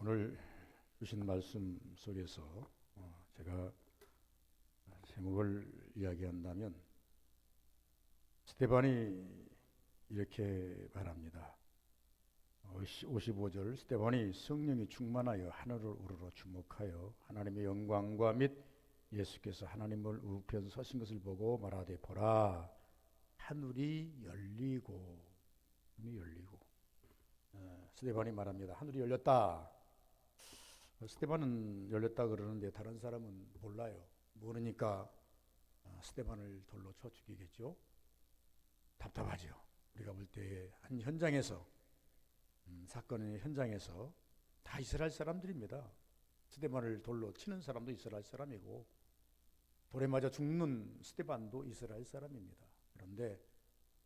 오늘 주신 말씀 속에서 제가 제목을 이야기한다면 스데반이 이렇게 말합니다. 55절 스데반이 성령이 충만하여 하늘을 우러러 주목하여 하나님의 영광과 및 예수께서 하나님을 우편 서신 것을 보고 말하되 보라 하늘이 열리고 스데반이 말합니다. 하늘이 열렸다. 스데반은 열렸다 그러는데 다른 사람은 몰라요. 모르니까 스데반을 돌로 쳐 죽이겠죠. 답답하죠. 우리가 볼 때 한 현장에서 사건의 현장에서 다 이스라엘 사람들입니다. 스데반을 돌로 치는 사람도 이스라엘 사람이고 돌에 맞아 죽는 스데반도 이스라엘 사람입니다. 그런데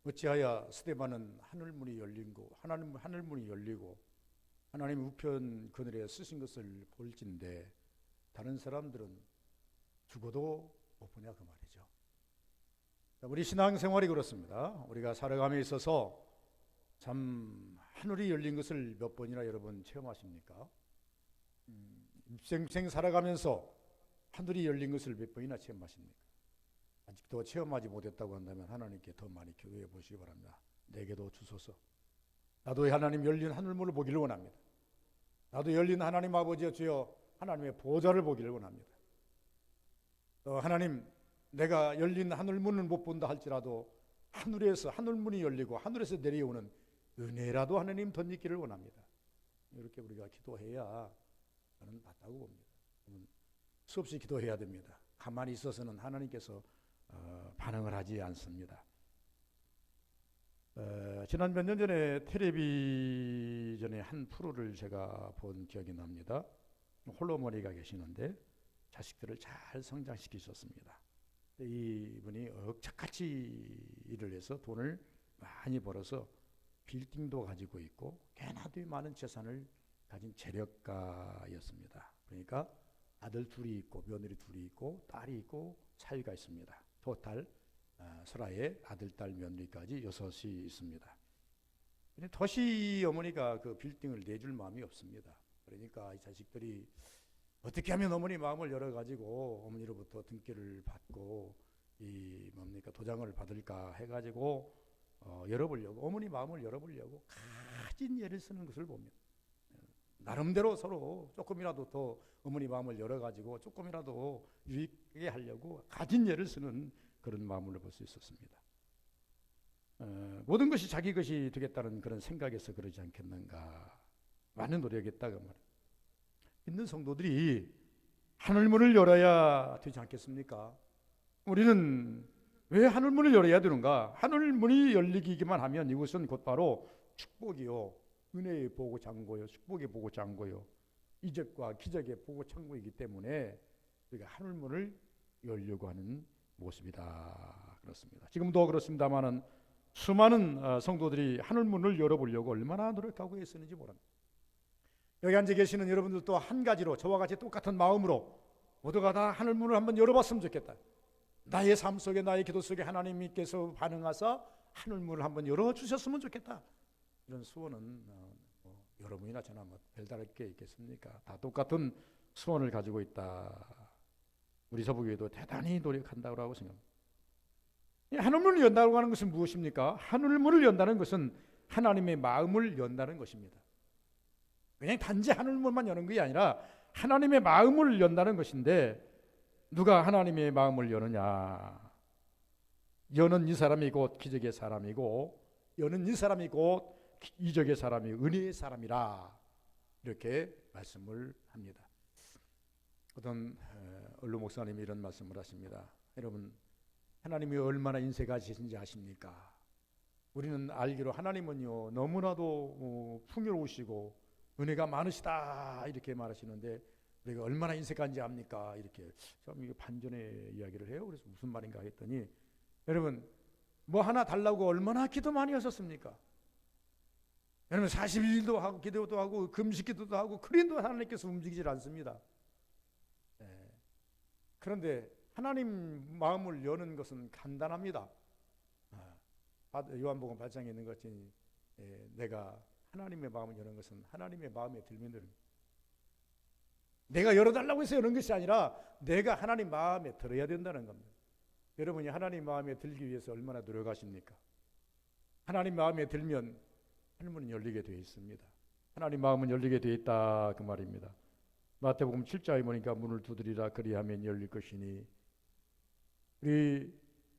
어찌하여 스데반은 하늘문이 열리고 하늘문이 열리고 하나님 우편 그늘에 쓰신 것을 볼진데 다른 사람들은 죽어도 못 보냐 그 말이죠. 우리 신앙생활이 그렇습니다. 우리가 살아감에 있어서 참 하늘이 열린 것을 몇 번이나 여러분 체험하십니까? 입생생 살아가면서 하늘이 열린 것을 몇 번이나 체험하십니까? 아직도 체험하지 못했다고 한다면 하나님께 더 많이 기도해 보시기 바랍니다. 내게도 주소서. 나도 하나님 열린 하늘문을 보기를 원합니다. 나도 열린 하나님 아버지여 주여 하나님의 보좌를 보기를 원합니다. 또 하나님 내가 열린 하늘문을 못 본다 할지라도 하늘에서 하늘문이 열리고 하늘에서 내려오는 은혜라도 하나님 덧입기를 원합니다. 이렇게 우리가 기도해야 저는 맞다고 봅니다. 수없이 기도해야 됩니다. 가만히 있어서는 하나님께서 반응을 하지 않습니다. 지난 몇 년 전에 텔레비전의 한 프로를 제가 본 기억이 납니다. 홀로머니가 계시는데 자식들을 잘 성장시키셨습니다. 이분이 억척같이 일을 해서 돈을 많이 벌어서 빌딩도 가지고 있고 꽤나도 많은 재산을 가진 재력가였습니다. 그러니까 아들 둘이 있고 며느리 둘이 있고 딸이 있고 사위가 있습니다. 토탈 설아의 아들, 딸, 며느리까지 6이 있습니다. 도시 어머니가 그 빌딩을 내줄 마음이 없습니다. 그러니까 이 자식들이 어떻게 하면 어머니 마음을 열어가지고 어머니로부터 등기를 받고 이 뭡니까 도장을 받을까 해가지고 열어보려고 어머니 마음을 열어보려고 가진 예를 쓰는 것을 봅니다. 나름대로 서로 조금이라도 더 어머니 마음을 열어가지고 조금이라도 유익하게 하려고 가진 예를 쓰는 그런 마음을 볼 수 있었습니다. 모든 것이 자기 것이 되겠다는 그런 생각에서 그러지 않겠는가. 많은 노력했다고 말이에요. 있는 성도들이 하늘문을 열어야 되지 않겠습니까? 우리는 왜 하늘문을 열어야 되는가? 하늘문이 열리기만 하면 이것은 곧바로 축복이요, 은혜의 보고 창고요, 축복의 보고 창고요, 이적과 기적의 보고 창고이기 때문에 우리가 하늘문을 열려고 하는 모습이다. 그렇습니다. 지금도 그렇습니다만은 수많은 성도들이 하늘문을 열어보려고 얼마나 노력하고 있었는지 모릅니다. 여기 앉아 계시는 여러분들도 한 가지로 저와 같이 똑같은 마음으로 모두가 다 하늘문을 한번 열어봤으면 좋겠다. 나의 삶 속에 나의 기도 속에 하나님께서 반응하사 하늘문을 한번 열어주셨으면 좋겠다. 이런 소원은 여러분이나 저나 뭐 별다를 게 있겠습니까? 다 똑같은 소원을 가지고 있다. 우리 서부교회도 대단히 노력한다고 생각합니다. 하늘문을 연다고 하는 것은 무엇입니까? 하늘문을 연다는 것은 하나님의 마음을 연다는 것입니다. 그냥 단지 하늘문만 여는 것이 아니라 하나님의 마음을 연다는 것인데 누가 하나님의 마음을 여느냐? 여는 이 사람이 곧 기적의 사람이고 여는 이 사람이 곧 이적의 사람이 은혜의 사람이라 이렇게 말씀을 합니다. 어떤 언론 목사님이 이런 말씀을 하십니다. 여러분 하나님이 얼마나 인세가 지신지 아십니까? 우리는 알기로 하나님은요 너무나도 풍요로우시고 은혜가 많으시다 이렇게 말하시는데 우리가 얼마나 인색한지 압니까? 이렇게 참 반전의 이야기를 해요. 그래서 무슨 말인가 했더니 여러분 뭐 하나 달라고 얼마나 기도 많이 하셨습니까? 여러분 40일도 하고 기도도 하고 금식기도도 하고 그런데도 하나님께서 움직이질 않습니다. 그런데 하나님 마음을 여는 것은 간단합니다. 요한복음 8장에 있는 것 같이 내가 하나님의 마음을 여는 것은 하나님의 마음에 들면 내가 열어달라고 해서 여는 것이 아니라 내가 하나님 마음에 들어야 된다는 겁니다. 여러분이 하나님 마음에 들기 위해서 얼마나 노력하십니까? 하나님 마음에 들면 하늘문은 열리게 되어 있습니다. 하나님 마음은 열리게 되어 있다 그 말입니다. 마태복음 7장에 보니까 문을 두드리라 그리하면 열릴 것이니, 우리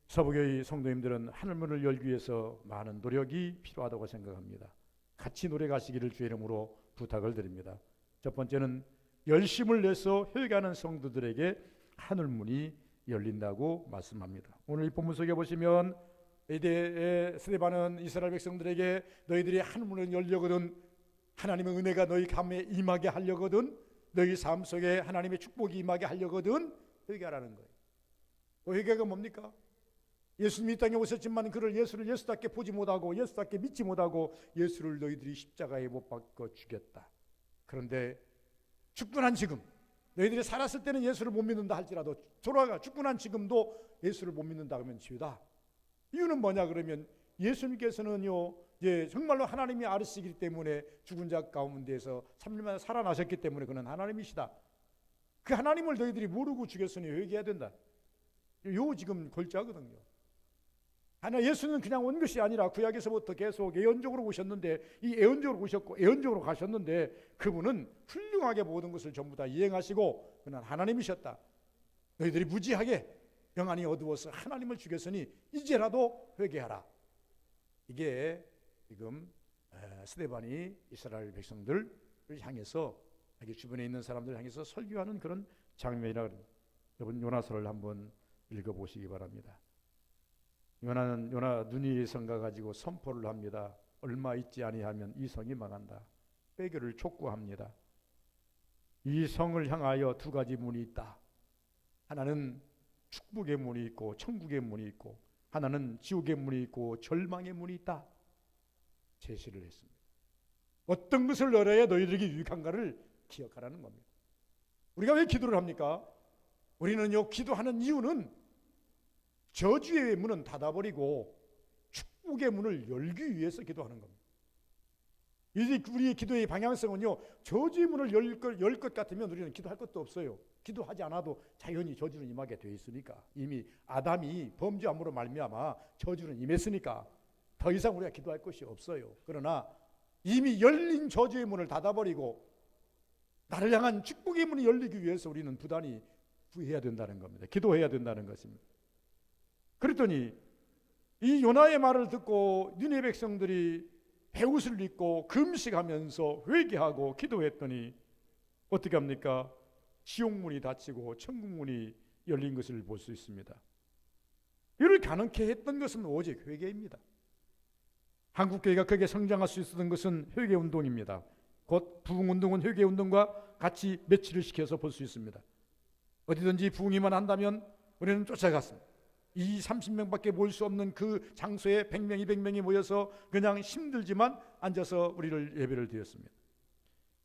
서부교회 성도님들은 하늘문을 열기 위해서 많은 노력이 필요하다고 생각합니다. 같이 노력하시기를 주의 이름으로 부탁을 드립니다. 첫 번째는 열심을 내서 회개하는 성도들에게 하늘문이 열린다고 말씀합니다. 오늘 이 본문 속에 보시면 스데반은 이스라엘 백성들에게 너희들이 하늘문을 열려거든, 하나님의 은혜가 너희 가운데 임하게 하려거든, 너희 삶 속에 하나님의 축복이 임하게 하려거든 회개하라는 거예요. 회개가 뭡니까? 예수님이 이 땅에 오셨지만 그를 예수를 예수답게 보지 못하고 예수답게 믿지 못하고 예수를 너희들이 십자가에 못 박아 죽였다. 그런데 죽고 난 지금, 너희들이 살았을 때는 예수를 못 믿는다 할지라도 돌아가 죽고 난 지금도 예수를 못 믿는다 하면 죄다. 이유는 뭐냐 그러면 예수님께서는요, 정말로 하나님이 아르시기 때문에 죽은 자 가운데서 3일 만에 살아나셨기 때문에 그는 하나님이시다. 그 하나님을 너희들이 모르고 죽였으니 회개해야 된다. 요 지금 골자거든요. 예수는 그냥 온 것이 아니라 구약에서부터 계속 예언적으로 오셨는데, 이 예언적으로 오셨고 예언적으로 가셨는데, 그분은 훌륭하게 모든 것을 전부 다 이행하시고 그는 하나님이셨다. 너희들이 무지하게 영안이 어두워서 하나님을 죽였으니 이제라도 회개하라. 이게 지금 스데반이 이스라엘 백성들을 향해서, 여기 주변에 있는 사람들을 향해서 설교하는 그런 장면이라 그럽니다. 여러분 요나서를 한번 읽어보시기 바랍니다. 요나 누니의 성가 가지고 선포를 합니다. 얼마 있지 아니하면 이 성이 망한다. 회개를 촉구합니다. 이 성을 향하여 두 가지 문이 있다. 하나는 축복의 문이 있고 천국의 문이 있고, 하나는 지옥의 문이 있고 절망의 문이 있다. 제시를 했습니다. 어떤 것을 열어야 너희들에게 유익한가를 기억하라는 겁니다. 우리가 왜 기도를 합니까? 우리는요, 기도하는 이유는 저주의 문은 닫아버리고 축복의 문을 열기 위해서 기도하는 겁니다. 이제 우리의 기도의 방향성은요, 저주의 문을 열 것 같으면 우리는 기도할 것도 없어요. 기도하지 않아도 자연히 저주는 임하게 되어 있으니까, 이미 아담이 범죄함으로 말미암아 저주는 임했으니까 더 이상 우리가 기도할 것이 없어요. 그러나 이미 열린 저주의 문을 닫아버리고 나를 향한 축복의 문이 열리기 위해서 우리는 부단히 구해야 된다는 겁니다. 기도해야 된다는 것입니다. 그랬더니 이 요나의 말을 듣고 니네 백성들이 베옷을 입고 금식하면서 회개하고 기도했더니 어떻게 합니까? 지옥문이 닫히고 천국문이 열린 것을 볼 수 있습니다. 이를 가능케 했던 것은 오직 회개입니다. 한국교회가 크게 성장할 수 있었던 것은 회개운동입니다. 곧 부흥운동은 회개운동과 같이 매치를 시켜서 볼 수 있습니다. 어디든지 부흥이만 한다면 우리는 쫓아갔습니다. 30명밖에 모일 수 없는 그 장소에 100명, 200명이 모여서 그냥 힘들지만 앉아서 우리를 예배를 드렸습니다.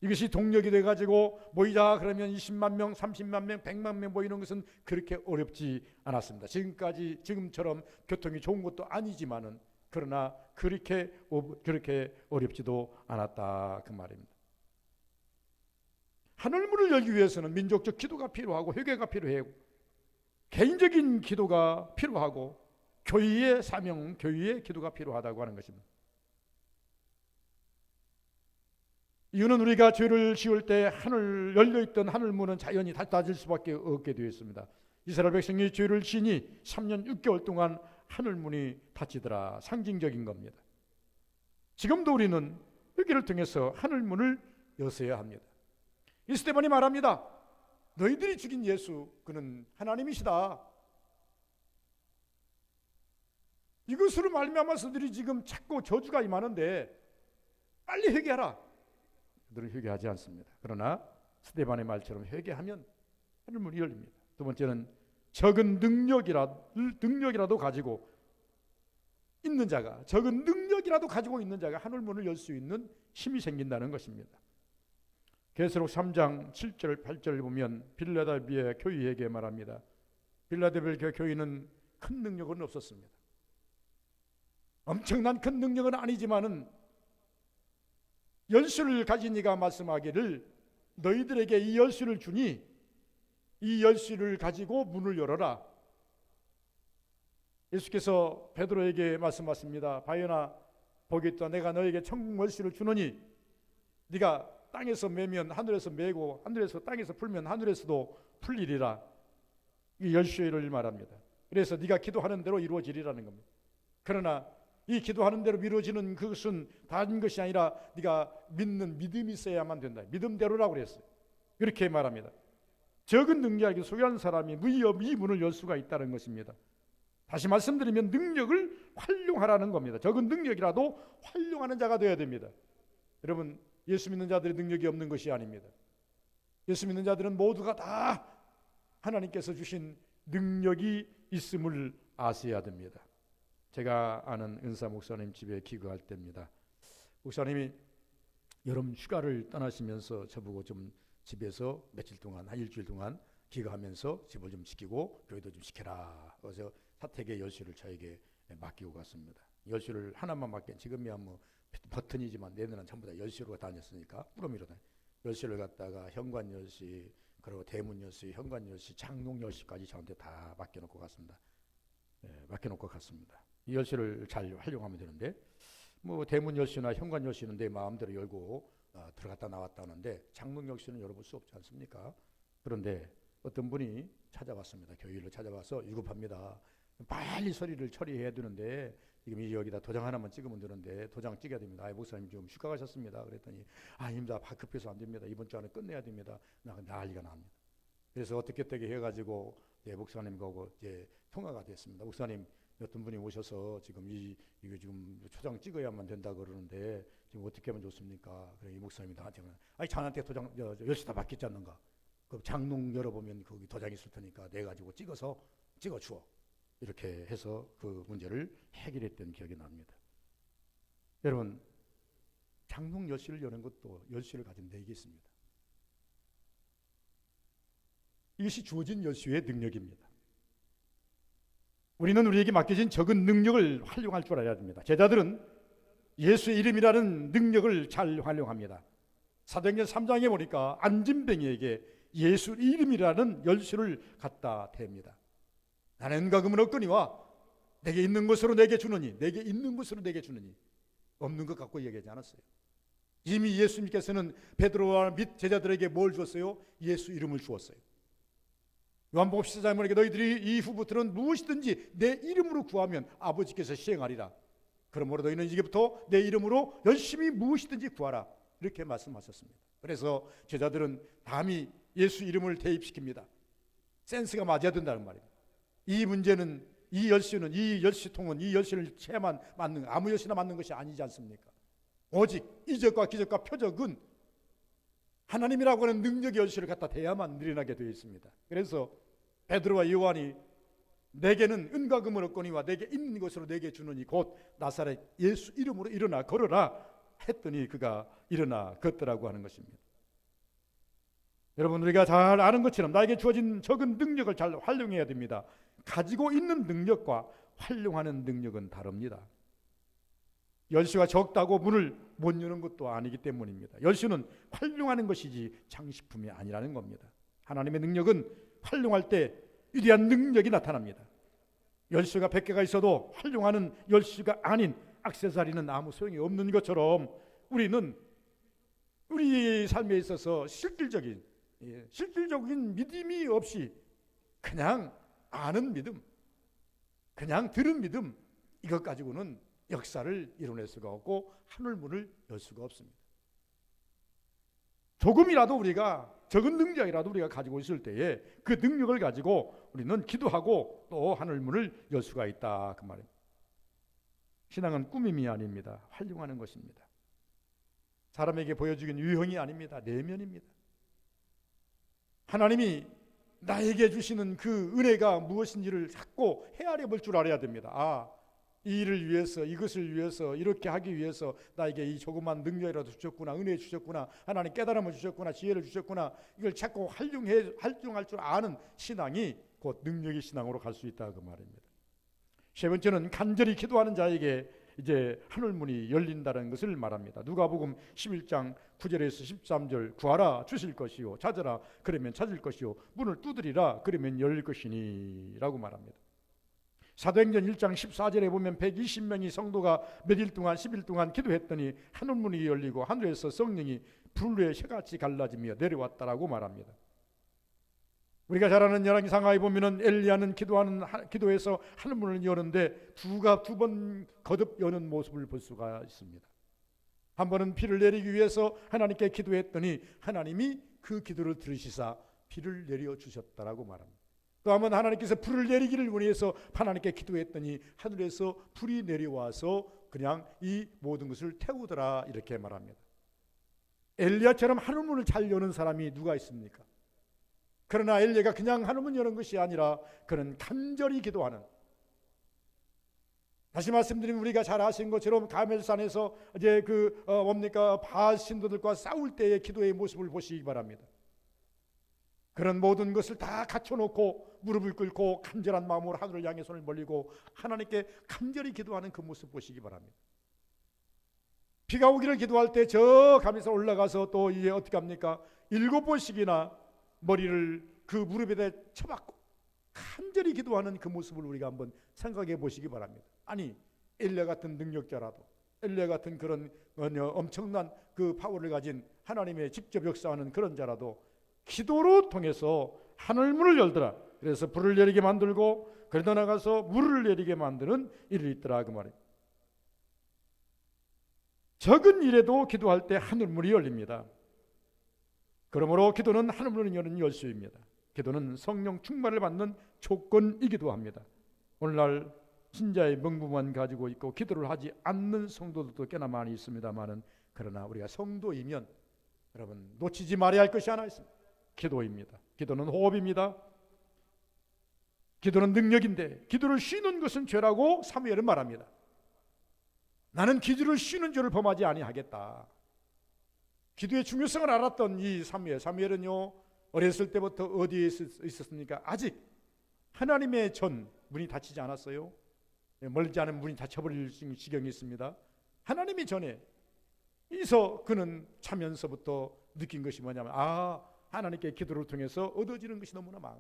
이것이 동력이 돼가지고 모이자 그러면 20만 명, 30만 명, 100만 명 모이는 것은 그렇게 어렵지 않았습니다. 지금처럼 교통이 좋은 것도 아니지만은, 그러나 그렇게 어렵지도 않았다 그 말입니다. 하늘문을 열기 위해서는 민족적 기도가 필요하고 회개가 필요해요. 개인적인 기도가 필요하고 교회의 사명, 교회의 기도가 필요하다고 하는 것입니다. 이유는 우리가 죄를 지을 때 열려있던 하늘문은 자연히 닫아질 수밖에 없게 되어 있습니다. 이스라엘 백성이 죄를 지니 3년 6개월 동안 하늘문이 닫히더라. 상징적인 겁니다. 지금도 우리는 회개를 통해서 하늘문을 여셔야 합니다. 이 스데반이 말합니다. 너희들이 죽인 예수, 그는 하나님이시다. 이것으로 말미암아서 너희들이 지금 자꾸 저주가 임하는데 빨리 회개하라. 그들은 회개하지 않습니다. 그러나 스데반의 말처럼 회개하면 하늘문이 열립니다. 두 번째는 적은 능력이라도 가지고 있는 자가, 적은 능력이라도 가지고 있는 자가 하늘문을 열 수 있는 힘이 생긴다는 것입니다. 계시록 3장 7절 8절을 보면 빌라델비아 교회에게 말합니다. 빌라델비아 교회는 큰 능력은 없었습니다. 엄청난 큰 능력은 아니지만은 연수를 가진 이가 말씀하기를 너희들에게 이 열쇠를 주니 이 열쇠를 가지고 문을 열어라. 예수께서 베드로에게 말씀하십니다. 바요나 복이 있다. 내가 너에게 천국 열쇠를 주노니 네가 땅에서 매면 하늘에서 매고 하늘에서 땅에서 풀면 하늘에서도 풀리리라. 이 열쇠를 말합니다. 그래서 네가 기도하는 대로 이루어지리라는 겁니다. 그러나 이 기도하는 대로 이루어지는 그것은 다른 것이 아니라 네가 믿는 믿음이 있어야만 된다. 믿음대로라고 그랬어요. 이렇게 말합니다. 적은 능력이 소유한 사람이 이 문을 열 수가 있다는 것입니다. 다시 말씀드리면 능력을 활용하라는 겁니다. 적은 능력이라도 활용하는 자가 되어야 됩니다. 여러분, 예수 믿는 자들이 능력이 없는 것이 아닙니다. 예수 믿는 자들은 모두가 다 하나님께서 주신 능력이 있음을 아셔야 됩니다. 제가 아는 은사 목사님 집에 기거할 때입니다. 목사님이 여름 휴가를 떠나시면서 저보고 좀 집에서 며칠 동안, 한 일주일 동안 기거하면서 집을 좀 지키고 교회도 좀 지켜라. 그래서 사택의 열쇠를 저에게 맡기고 갔습니다. 열쇠를 하나만 맡긴, 지금이야 뭐 버튼이지만 내년은 전부 다 열쇠로 다녔으니까 꾸러미로 다녔어요. 열쇠를 갖다가 현관 열쇠, 그리고 대문 열쇠, 현관 열쇠, 장롱 열쇠까지 저한테 다 맡겨놓고 갔습니다. 맡겨놓고 갔습니다. 이 열쇠를 잘 활용하면 되는데, 뭐 대문 열쇠나 현관 열쇠는 내 마음대로 열고 들어갔다 나왔다 하는데 장롱 열쇠는 열어볼 수 없지 않습니까? 그런데 어떤 분이 찾아왔습니다. 교회로 찾아와서 위급합니다. 빨리 서류를 처리해야 되는데 지금 여기다 도장 하나만 찍으면 되는데 도장 찍어야 됩니다. 목사님 좀 휴가 가셨습니다. 그랬더니 아닙니다. 급해서 안 됩니다. 이번 주 안에 끝내야 됩니다. 난리가 납니다. 그래서 어떻게 해가지고 목사님하고 이제 통화가 됐습니다. 목사님, 어떤 분이 오셔서 지금 이거 지금 초장 찍어야만 된다 그러는데 지금 어떻게 하면 좋습니까? 그래 이 목사님이 나한테 자한테 도장 열쇠 다 맡겼지 않는가? 그 장롱 열어보면 거기 도장이 있을 테니까 내 가지고 찍어 주어. 이렇게 해서 그 문제를 해결했던 기억이 납니다. 여러분, 장롱 열쇠를 여는 것도 열쇠를 가진 내게 있습니다. 이것이 주어진 열쇠의 능력입니다. 우리는 우리에게 맡겨진 적은 능력을 활용할 줄 알아야 됩니다. 제자들은 예수의 이름이라는 능력을 잘 활용합니다. 사도행전 3장에 보니까 안진뱅이에게 예수 이름이라는 열쇠를 갖다 댑니다. 나는 은과 금은 없거니와 내게 있는 것으로 내게 주느니, 내게 있는 것으로 내게 주느니, 없는 것 갖고 얘기하지 않았어요. 이미 예수님께서는 베드로와 및 제자들에게 뭘 주었어요? 예수 이름을 주었어요. 요한복음 14장에 너희들이 이후부터는 무엇이든지 내 이름으로 구하면 아버지께서 시행하리라. 그러므로 너희는 이제부터 내 이름으로 열심히 무엇이든지 구하라. 이렇게 말씀하셨습니다. 그래서 제자들은 담이 예수 이름을 대입시킵니다. 센스가 맞아야 된다는 말입니다. 이 문제는, 이 열쇠는, 이 열쇠통은 이 열쇠를 채만 맞는, 아무 열쇠나 맞는 것이 아니지 않습니까? 오직 이적과 기적과 표적은 하나님이라고 하는 능력의 열쇠를 갖다 대야만 일어나게 되어 있습니다. 그래서 베드로와 요한이 내게는 은과 금은 없거니와 내게 있는 것으로 내게 주느니 곧 나사렛 예수 이름으로 일어나 걸어라 했더니 그가 일어나 걷더라고 하는 것입니다. 여러분, 우리가 잘 아는 것처럼 나에게 주어진 적은 능력을 잘 활용해야 됩니다. 가지고 있는 능력과 활용하는 능력은 다릅니다. 열쇠가 적다고 문을 못 여는 것도 아니기 때문입니다. 열쇠는 활용하는 것이지 장식품이 아니라는 겁니다. 하나님의 능력은 활용할 때 위대한 능력이 나타납니다. 열쇠가 100개가 있어도 활용하는 열쇠가 아닌 액세서리는 아무 소용이 없는 것처럼 우리는 우리 삶에 있어서 실질적인 믿음이 없이 그냥 아는 믿음, 그냥 들은 믿음, 이것 가지고는 역사를 이뤄낼 수가 없고 하늘문을 열 수가 없습니다. 조금이라도 우리가, 적은 능력이라도 우리가 가지고 있을 때에 그 능력을 가지고 우리는 기도하고 또 하늘문을 열 수가 있다, 그 말입니다. 신앙은 꾸밈이 아닙니다. 활용하는 것입니다. 사람에게 보여주긴 유형이 아닙니다. 내면입니다. 하나님이 나에게 주시는 그 은혜가 무엇인지를 찾고 헤아려 볼 줄 알아야 됩니다. 이 일을 위해서, 이것을 위해서, 이렇게 하기 위해서 나에게 이 조그만 능력이라도 주셨구나, 은혜 주셨구나, 하나님 깨달음을 주셨구나, 지혜를 주셨구나, 이걸 찾고 활용할 줄 아는 신앙이 곧 능력의 신앙으로 갈 수 있다, 그 말입니다. 세 번째는 간절히 기도하는 자에게 이제 하늘 문이 열린다는 것을 말합니다. 누가복음 11장 9절에서 13절, 구하라 주실 것이요, 찾으라 그러면 찾을 것이요, 문을 두드리라 그러면 열릴 것이니라고 말합니다. 사도행전 1장 14절에 보면 120명이 성도가 몇일 동안 10일 동안 기도했더니 하늘 문이 열리고 하늘에서 성령이 불의 혀같이 갈라지며 내려왔다라고 말합니다. 우리가 잘 아는 열왕기상하에 보면은 엘리야는 기도해서 하늘 문을 여는데 두 번 거듭 여는 모습을 볼 수가 있습니다. 한 번은 비를 내리기 위해서 하나님께 기도했더니 하나님이 그 기도를 들으시사 비를 내려 주셨다라고 말합니다. 또 한 번 하나님께서 불을 내리기를 원해서 하나님께 기도했더니 하늘에서 불이 내려와서 그냥 이 모든 것을 태우더라 이렇게 말합니다. 엘리야처럼 하늘 문을 잘 여는 사람이 누가 있습니까? 그러나 엘리야가 그냥 하늘문 여는 것이 아니라 그는 간절히 기도하는, 다시 말씀드리면 우리가 잘 아신 것처럼 가멜산에서 이제 바알 신도들과 싸울 때의 기도의 모습을 보시기 바랍니다. 그런 모든 것을 다 갖춰놓고 무릎을 꿇고 간절한 마음으로 하늘을 향해 손을 벌리고 하나님께 간절히 기도하는 그 모습 보시기 바랍니다. 비가 오기를 기도할 때 저 가면서 올라가서 또 이제 어떻게 합니까? 7번씩이나 머리를 그 무릎에다 쳐박고 간절히 기도하는 그 모습을 우리가 한번 생각해 보시기 바랍니다. 아니 엘리야 같은 능력자라도, 엘리야 같은 그런 엄청난 그 파워를 가진 하나님의 직접 역사하는 그런 자라도 기도로 통해서 하늘문을 열더라. 그래서 불을 내리게 만들고 그러다 나가서 물을 내리게 만드는 일이 있더라 그 말이에요. 적은 일에도 기도할 때 하늘문이 열립니다. 그러므로 기도는 하늘문을 여는 열쇠입니다. 기도는 성령 충만을 받는 조건이기도 합니다. 오늘날 신자의 명부만 가지고 있고 기도를 하지 않는 성도들도 꽤나 많이 있습니다만은, 그러나 우리가 성도이면 여러분 놓치지 말아야 할 것이 하나 있습니다. 기도입니다. 기도는 호흡입니다. 기도는 능력인데 기도를 쉬는 것은 죄라고 사무엘은 말합니다. 나는 기도를 쉬는 죄를 범하지 아니하겠다. 기도의 중요성을 알았던 이 사무엘은요, 어렸을 때부터 어디에 있었습니까? 아직 하나님의 전 문이 닫히지 않았어요. 멀지 않은 문이 닫혀버릴 지경이 있습니다. 하나님이 전에 있어 그는 차면서부터 느낀 것이 뭐냐면, 하나님께 기도를 통해서 얻어지는 것이 너무나 많아.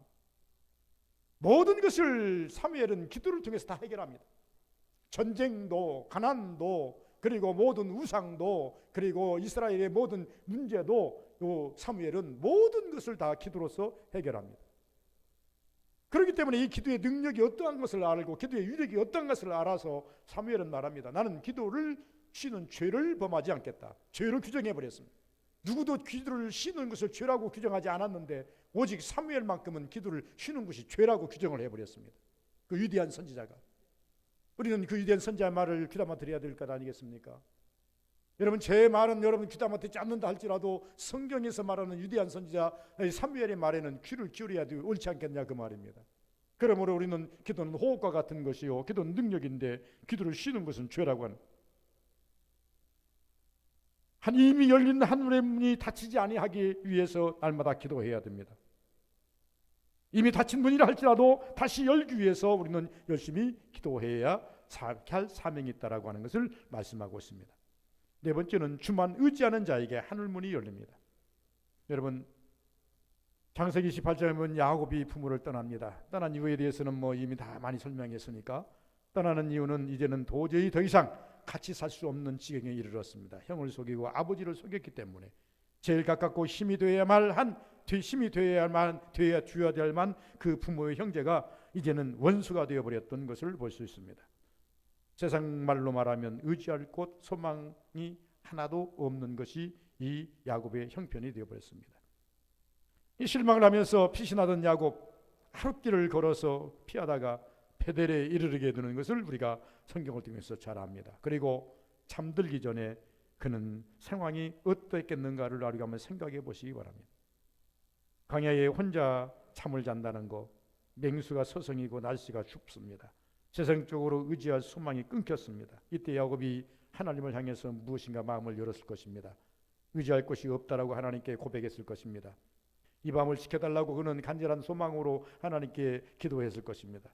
모든 것을 사무엘은 기도를 통해서 다 해결합니다. 전쟁도, 가난도, 그리고 모든 우상도, 그리고 이스라엘의 모든 문제도 사무엘은 모든 것을 다 기도로서 해결합니다. 그렇기 때문에 이 기도의 능력이 어떠한 것을 알고 기도의 위력이 어떠한 것을 알아서 사무엘은 말합니다. 나는 기도를 쉬는 죄를 범하지 않겠다. 죄로 규정해버렸습니다. 누구도 기도를 쉬는 것을 죄라고 규정하지 않았는데 오직 사무엘만큼은 기도를 쉬는 것이 죄라고 규정을 해버렸습니다. 그 위대한 선지자가. 우리는 그 위대한 선지자의 말을 귀담아 들어야 될 것 아니겠습니까? 여러분, 제 말은 여러분 귀담아 듣지 않는다 할지라도 성경에서 말하는 위대한 선지자 사무엘의 말에는 귀를 기울여야 옳지 않겠냐 그 말입니다. 그러므로 우리는 기도는 호흡과 같은 것이요, 기도는 능력인데 기도를 쉬는 것은 죄라고 하는, 이미 열린 하늘의 문이 닫히지 아니하기 위해서 날마다 기도해야 됩니다. 이미 닫힌 문이라 할지라도 다시 열기 위해서 우리는 열심히 기도해야 할 사명이 있다라고 하는 것을 말씀하고 있습니다. 네 번째는 주만 의지하는 자에게 하늘문이 열립니다. 여러분, 창세기 18장에 보면 야곱이 부모를 떠납니다. 떠난 이유에 대해서는 이미 다 많이 설명했으니까, 떠나는 이유는 이제는 도저히 더 이상 같이 살 수 없는 지경에 이르렀습니다. 형을 속이고 아버지를 속였기 때문에 제일 가깝고 힘이 되어야만 되어야 될 만 그 부모의 형제가 이제는 원수가 되어버렸던 것을 볼 수 있습니다. 세상 말로 말하면 의지할 곳, 소망이 하나도 없는 것이 이 야곱의 형편이 되어버렸습니다. 이 실망을 하면서 피신하던 야곱, 하룻길을 걸어서 피하다가 베델에 이르게 되는 것을 우리가 성경을 통해서 잘 압니다. 그리고 잠들기 전에 그는 상황이 어떻겠는가를 우리가 한번 생각해 보시기 바랍니다. 광야에 혼자 잠을 잔다는 것, 맹수가 서성이고 날씨가 춥습니다. 세상적으로 의지할 소망이 끊겼습니다. 이때 야곱이 하나님을 향해서 무엇인가 마음을 열었을 것입니다. 의지할 곳이 없다라고 하나님께 고백했을 것입니다. 이 밤을 지켜달라고 그는 간절한 소망으로 하나님께 기도했을 것입니다.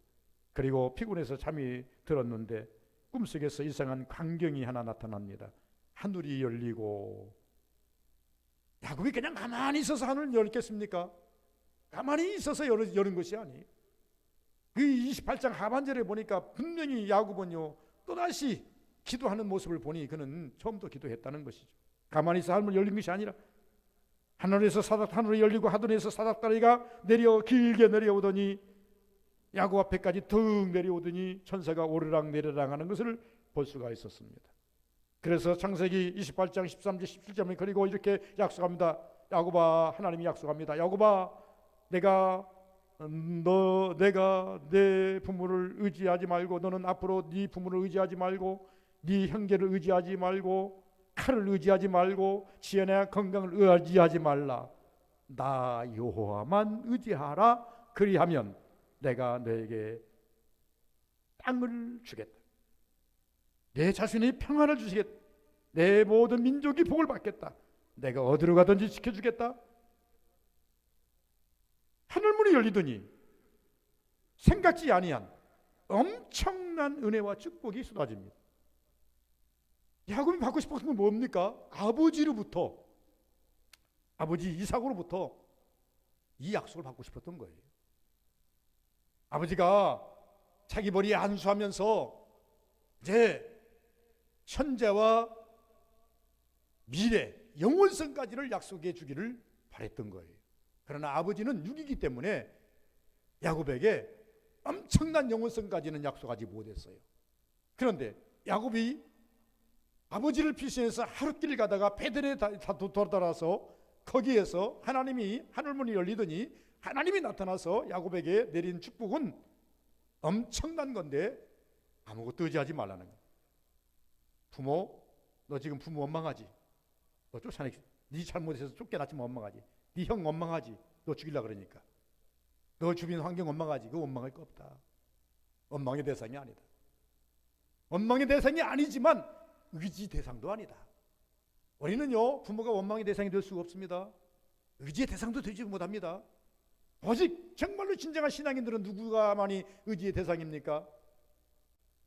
그리고 피곤해서 잠이 들었는데 꿈속에서 이상한 광경이 하나 나타납니다. 하늘이 열리고, 야곱이 그냥 가만히 있어서 하늘을 열겠습니까? 가만히 있어서 여는 것이 아니에요. 그 28장 하반절에 보니까 분명히 야곱은요 또다시 기도하는 모습을 보니 그는 처음부터 기도했다는 것이죠. 가만히 있어 하늘을 열린 것이 아니라 하늘에서 하늘이 열리고 하늘에서 사닥다리가 길게 내려오더니 야곱 앞에까지 腾내려오더니 천사가 오르락 내리락 하는 것을 볼 수가 있었습니다. 그래서 창세기 28장 13절 17절에 그리고 이렇게 약속합니다. 야곱아, 하나님이 약속합니다. 야곱아, 내가 내 부모를 의지하지 말고, 너는 앞으로 네 부모를 의지하지 말고, 네 형제를 의지하지 말고, 칼을 의지하지 말고, 지혜나 건강을 의지하지 말라. 나 여호와만 의지하라. 그리하면 내가 너에게 땅을 주겠다. 내 자신이 평안을 주시겠다. 내 모든 민족이 복을 받겠다. 내가 어디로 가든지 지켜주겠다. 하늘문이 열리더니 생각지 아니한 엄청난 은혜와 축복이 쏟아집니다. 야곱이 받고 싶었던 건 뭡니까? 아버지로부터, 아버지 이삭으로부터 이 약속을 받고 싶었던 거예요. 아버지가 자기 머리에 안수하면서 이제 현재와 미래, 영원성까지를 약속해 주기를 바랬던 거예요. 그러나 아버지는 육이기 때문에 야곱에게 엄청난 영원성까지는 약속하지 못했어요. 그런데 야곱이 아버지를 피신해서 하룻길 가다가 베델에 도달해서 거기에서 하나님이 하늘문이 열리더니 하나님이 나타나서 야곱에게 내린 축복은 엄청난 건데 아무것도 의지하지 말라는 거예요. 부모, 너 지금 부모 원망하지? 너 쫓아내, 네 잘못해서 쫓겨났지만 원망하지. 네 형 원망하지? 너 죽이려고 그러니까. 너 주변 환경 원망하지? 그거 원망할 거 없다. 원망의 대상이 아니다. 원망의 대상이 아니지만 의지 대상도 아니다. 우리는요 부모가 원망의 대상이 될 수가 없습니다. 의지의 대상도 되지 못합니다. 오직 정말로 진정한 신앙인들은 누구가 많이 의지의 대상입니까?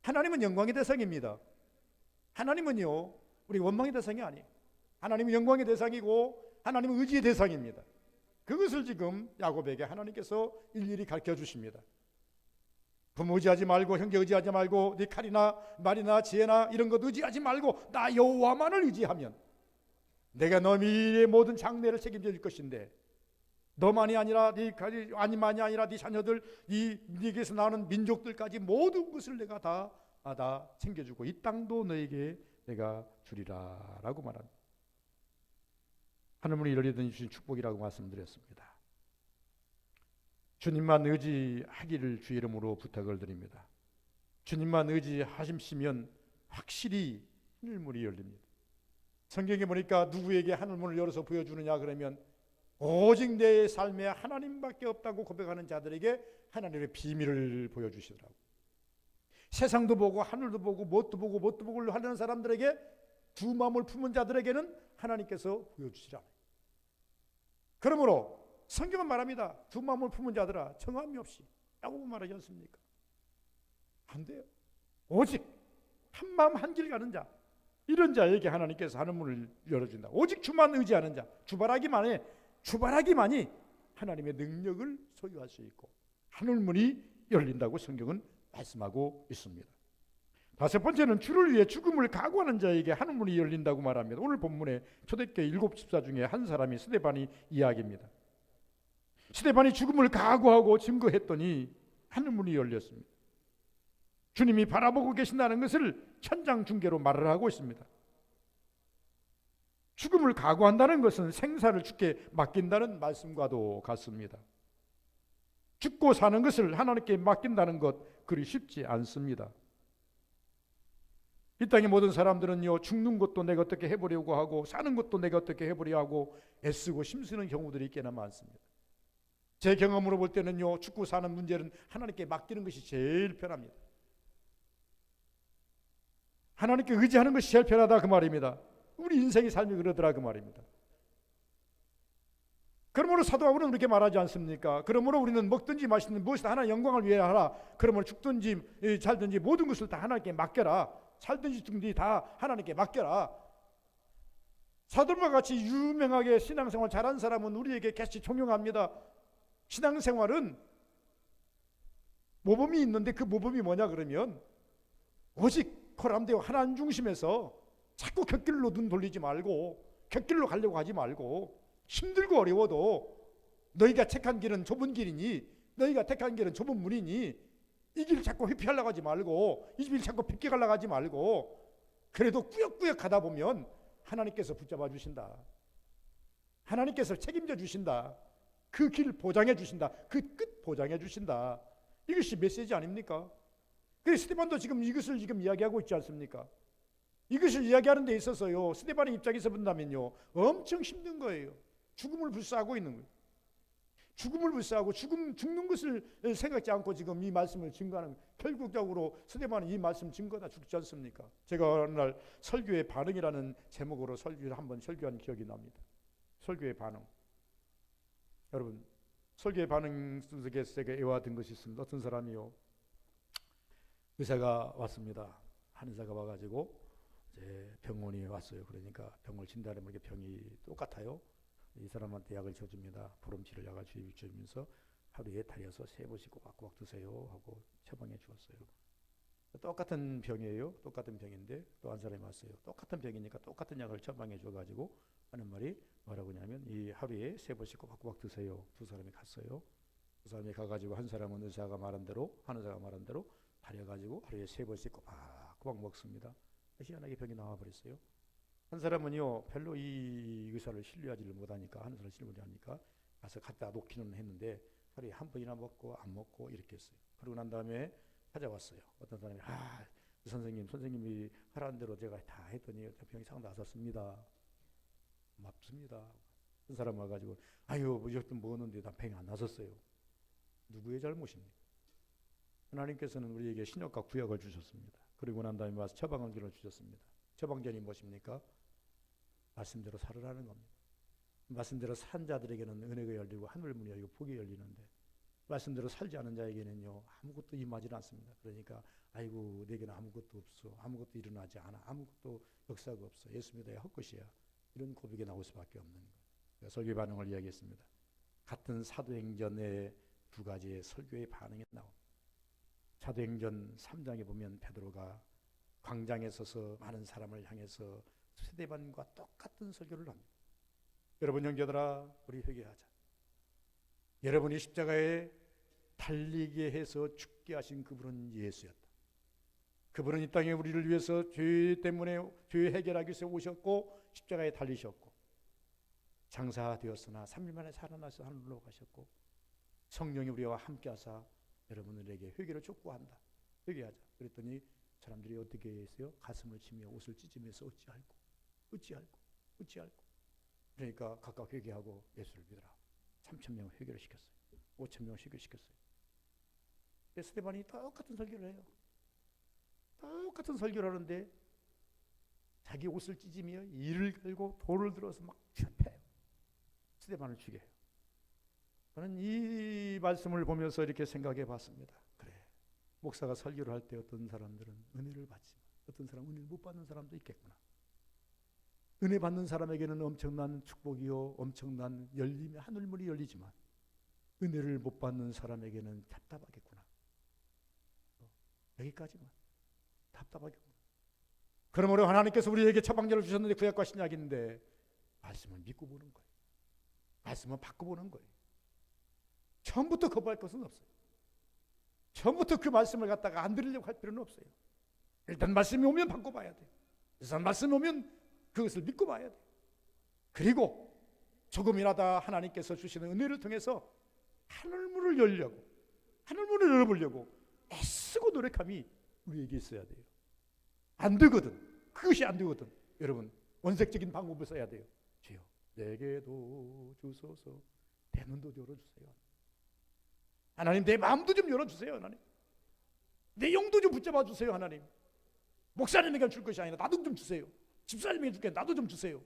하나님은 영광의 대상입니다. 하나님은요 우리 원망의 대상이 아니에요. 하나님은 영광의 대상이고 하나님은 의지의 대상입니다. 그것을 지금 야곱에게 하나님께서 일일이 가르쳐 주십니다. 부모 의지하지 말고, 형제 의지하지 말고, 네 칼이나 말이나 지혜나 이런 것 의지하지 말고 나 여호와만을 의지하면 내가 너 미래의 모든 장래를 책임져 줄 것인데, 너만이 아니라 아니만이 아니라 네 자녀들, 네게서 나오는 민족들까지 모든 것을 내가 다 챙겨주고 이 땅도 너에게 내가 주리라라고 말합니다. 하늘문이 열리더니 주신 축복이라고 말씀드렸습니다. 주님만 의지하기를 주의 이름으로 부탁을 드립니다. 주님만 의지하시면 확실히 하늘문이 열립니다. 성경에 보니까 누구에게 하늘문을 열어서 보여주느냐 그러면 오직 내 삶에 하나님밖에 없다고 고백하는 자들에게 하나님의 비밀을 보여주시더라고요. 세상도 보고 하늘도 보고 뭣도 보고 하는 사람들에게 두 마음을 품은 자들에게는 하나님께서 보여주시라. 그러므로 성경은 말합니다. 두 마음을 품은 자들아 정함이 없이 라고 말하지 않습니까? 안 돼요. 오직 한 마음 한 길 가는 자, 이런 자에게 하나님께서 하늘문을 열어준다. 오직 주만 의지하는 자, 주바라기만이 하나님의 능력을 소유할 수 있고 하늘문이 열린다고 성경은 말씀하고 있습니다. 다섯 번째는 주를 위해 죽음을 각오하는 자에게 하늘문이 열린다고 말합니다. 오늘 본문에 초대교회 7 집사 중에 한 사람이 스데반이 이야기입니다. 스데반이 죽음을 각오하고 증거했더니 하늘문이 열렸습니다. 주님이 바라보고 계신다는 것을 천장 중계로 말을 하고 있습니다. 죽음을 각오한다는 것은 생사를 주께 맡긴다는 말씀과도 같습니다. 죽고 사는 것을 하나님께 맡긴다는 것 그리 쉽지 않습니다. 이 땅의 모든 사람들은요 죽는 것도 내가 어떻게 해보려고 하고 사는 것도 내가 어떻게 해보려고 하고 애쓰고 힘쓰는 경우들이 꽤나 많습니다. 제 경험으로 볼 때는요 죽고 사는 문제는 하나님께 맡기는 것이 제일 편합니다. 하나님께 의지하는 것이 제일 편하다 그 말입니다. 우리 인생의 삶이 그러더라 그 말입니다. 그러므로 사도 바울은 그렇게 말하지 않습니까? 그러므로 우리는 먹든지 마시든지 무엇이든 하나의 영광을 위해 하라. 그러므로 죽든지 살든지 모든 것을 다 하나님께 맡겨라. 살든지 죽든지 다 하나님께 맡겨라. 사도들과 같이 유명하게 신앙생활 잘한 사람은 우리에게 같이 존경합니다. 신앙생활은 모범이 있는데 그 모범이 뭐냐 그러면 오직 코람되어 하나님 중심에서 자꾸 곁길로 눈 돌리지 말고 곁길로 가려고 하지 말고 힘들고 어려워도 너희가 택한 길은 좁은 길이니 너희가 택한 길은 좁은 문이니 이 길 자꾸 회피하려고 하지 말고 이 길 자꾸 비껴가려고 하지 말고 그래도 꾸역꾸역 가다 보면 하나님께서 붙잡아 주신다. 하나님께서 책임져 주신다. 그 길 보장해 주신다. 그 끝 보장해 주신다. 이것이 메시지 아닙니까? 그래서 스데반도 지금 이것을 이야기하고 있지 않습니까? 이것을 이야기하는 데 있어서요, 스데반의 입장에서 본다면요, 엄청 힘든 거예요. 죽음을 불사하고 있는 거예요. 죽음을 불사하고 죽는 것을 생각지 않고 지금 이 말씀을 증거하는 거예요. 결국적으로 스데반은 이 말씀 증거다 죽지 않습니까? 제가 어느 날 설교의 반응이라는 제목으로 설교를 한번 설교한 기억이 납니다. 설교의 반응. 여러분, 설교의 반응 속에서 제가 애와든 것이 있습니다. 어떤 사람이요, 의사가 왔습니다. 한 의사가 와가지고 이제 병원에 왔어요. 그러니까 병을 진단해 보니까 병이 똑같아요. 이 사람한테 약을 줘줍니다. 보름치를 약을 주면서 하루에 달여서 3번씩 꼬박꼬박 드세요 하고 처방해 주었어요. 똑같은 병이에요. 똑같은 병인데 또 한 사람이 왔어요. 똑같은 병이니까 똑같은 약을 처방해 줘가지고 하는 말이 뭐라고 하냐면 이 하루에 3번씩 꼬박꼬박 드세요. 두 사람이 갔어요. 두 사람이 가가지고 한 사람은 의사가 말한 대로 한 의사가 말한 대로 달여가지고 하루에 3번씩 꼬박꼬박 먹습니다. 희한하게 병이 나와버렸어요. 한 사람은요 별로 이 의사를 신뢰하지를 못하니까 한 의사를 신뢰하니까 가서 갖다 놓기는 했는데 하루에 한 번이나 먹고 안 먹고 이렇게 했어요. 그러고 난 다음에 찾아왔어요. 어떤 사람이 선생님이 하라는 대로 제가 다 했더니 병이 상 나섰습니다. 맞습니다. 한 사람 와가지고 아유 무조건 먹었는데 다 병이 안 나섰어요. 누구의 잘못입니까? 하나님께서는 우리에게 신약과 구약을 주셨습니다. 그리고 난 다음에 와서 처방전을 주셨습니다. 처방전이 무엇입니까? 말씀대로 살으라는 겁니다. 말씀대로 산 자들에게는 은혜가 열리고 하늘문이 열리고 복이 열리는데 말씀대로 살지 않은 자에게는요 아무것도 임하지 않습니다. 그러니까 아이고 내게는 아무것도 없어, 아무것도 일어나지 않아, 아무것도 역사가 없어, 예수 믿어야 헛것이야, 이런 고백이 나올 수밖에 없는 거예요. 설교의 반응을 이야기했습니다. 같은 사도행전의 두 가지의 설교의 반응이 나옵니다. 사도행전 3장에 보면 베드로가 광장에 서서 많은 사람을 향해서 스데반과 똑같은 설교를 합니다. 여러분 형제들아, 우리 회개하자. 여러분이 십자가에 달리게 해서 죽게 하신 그분은 예수였다. 그분은 이 땅에 우리를 위해서 죄 때문에 죄 해결하기 위해서 오셨고 십자가에 달리셨고 장사되었으나 3일 만에 살아나서 하늘로 가셨고 성령이 우리와 함께 하사 여러분들에게 회개를 촉구한다. 회개하자. 그랬더니 사람들이 어떻게 했어요? 가슴을 치며 옷을 찢으면서 어찌할꼬. 그러니까 각각 회개하고 예수를 믿어라. 3,000명을 회개를 시켰어요. 5,000명을 회개시켰어요. 스데반이 똑같은 설교를 해요. 똑같은 설교를 하는데 자기 옷을 찢으며 이를 걸고 돌을 들어서 막 패요. 스데반을 죽여요. 저는 이 말씀을 보면서 이렇게 생각해 봤습니다. 그래, 목사가 설교를 할 때 어떤 사람들은 은혜를 받지만 어떤 사람은 은혜를 못 받는 사람도 있겠구나. 은혜 받는 사람에게는 엄청난 축복이요 엄청난 열림이 하늘문이 열리지만 은혜를 못 받는 사람에게는 답답하겠구나. 여기까지만 답답하겠구나. 그러므로 하나님께서 우리에게 처방전을 주셨는데 구약과 신약인데 말씀을 믿고 보는 거예요. 말씀을 바꿔보는 거예요. 처음부터 거부할 것은 없어요. 처음부터 그 말씀을 갖다가 안 들으려고 할 필요는 없어요. 일단 말씀이 오면 바꿔봐야 돼요. 일단 말씀이 오면 그것을 믿고 봐야 돼요. 그리고 조금이라도 하나님께서 주시는 은혜를 통해서 하늘문을 열어보려고 애쓰고 노력함이 우리에게 있어야 돼요. 안 되거든. 그것이 안 되거든. 여러분 원색적인 방법을 써야 돼요. 주여 내게도 주소서, 내 눈도 열어주세요. 하나님 내 마음도 좀 열어주세요. 하나님 내 영도 좀 붙잡아 주세요. 하나님 목사님에게 줄 것이 아니라 나도 좀 주세요. 집사님에게 줄게 나도 좀 주세요.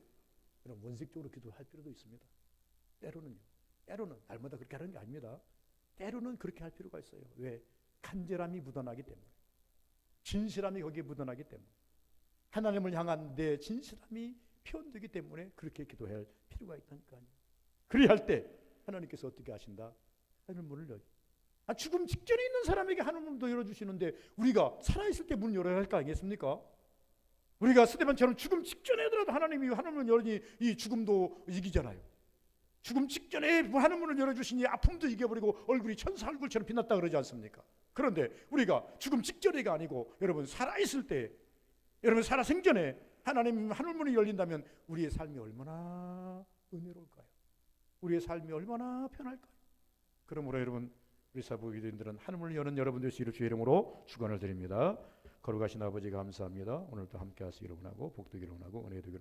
그럼 원색적으로 기도할 필요도 있습니다. 때로는요. 때로는 날마다 그렇게 하는 게 아닙니다. 때로는 그렇게 할 필요가 있어요. 왜? 간절함이 묻어나기 때문에, 진실함이 거기에 묻어나기 때문에, 하나님을 향한 내 진실함이 표현되기 때문에 그렇게 기도할 필요가 있다니까요. 그리 할 때 하나님께서 어떻게 하신다? 하늘 문을 열어. 죽음 직전에 있는 사람에게 하늘 문도 열어주시는데 우리가 살아있을 때 문 열어야 할 거 아니겠습니까? 우리가 스데반처럼 죽음 직전에더라도 하나님이 하늘 문을 열으니 이 죽음도 이기잖아요. 죽음 직전에 하늘 문을 열어주시니 아픔도 이겨버리고 얼굴이 천사 얼굴처럼 빛났다 그러지 않습니까? 그런데 우리가 죽음 직전에가 아니고 여러분 살아있을 때, 여러분 살아생전에 하나님 하늘 문이 열린다면 우리의 삶이 얼마나 은혜로울까요? 우리의 삶이 얼마나 편할까요? 그러므로 여러분, 우리 사부기도인들은 하늘문을 여는 여러분들 되시기를 주의 이름으로 축원을 드립니다. 거룩하신 아버지 감사합니다. 오늘도 함께 하시기를 원하고 복되기를 원하고 은혜 되기를